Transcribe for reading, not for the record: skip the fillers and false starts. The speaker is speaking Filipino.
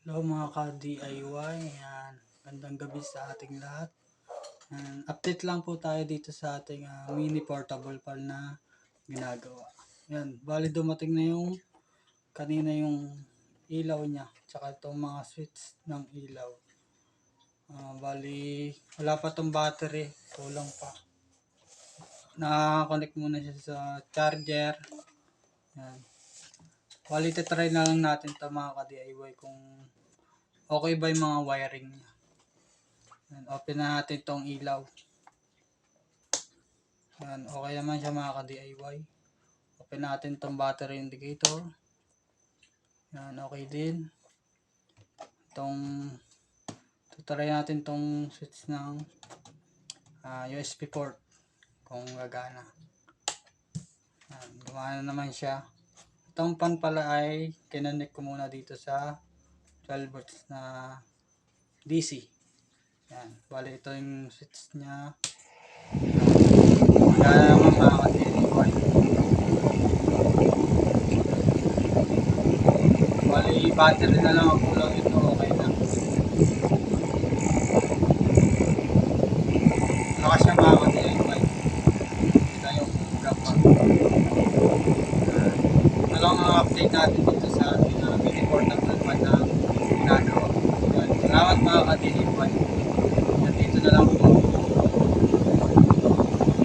Hello mga ka-DIY, yan. Gandang gabi sa ating lahat. Update lang po tayo dito sa ating mini portable pan na ginagawa. Yan, bali dumating na yung kanina yung ilaw niya, tsaka itong mga switch ng ilaw. Bali, wala pa tong battery, kulang pa. Naka-connect muna siya sa charger. Yan. Bali, try na lang natin ito mga ka-DIY kung okay ba yung mga wiring niya. Open na natin tong ilaw. Yan, okay naman siya mga ka-DIY. Open natin tong battery indicator. Yan, okay din. Tutry natin tong switch ng USB port kung gagana. Yan, gumana naman siya. Itong pan pala ay kinanik ko muna dito sa 12 volts na DC. Yan, bali ito yung switch niya. Kaya naman mga ka-DIY. Bali, battery na lang ang kulang ito, okay na. Lakas siya mga ka-DIY. Kita yung graph pa. Ano lang ang update natin dito sa ating mini portable pan na ginagawa. Salamat mga ka-DIY. Nandito na lang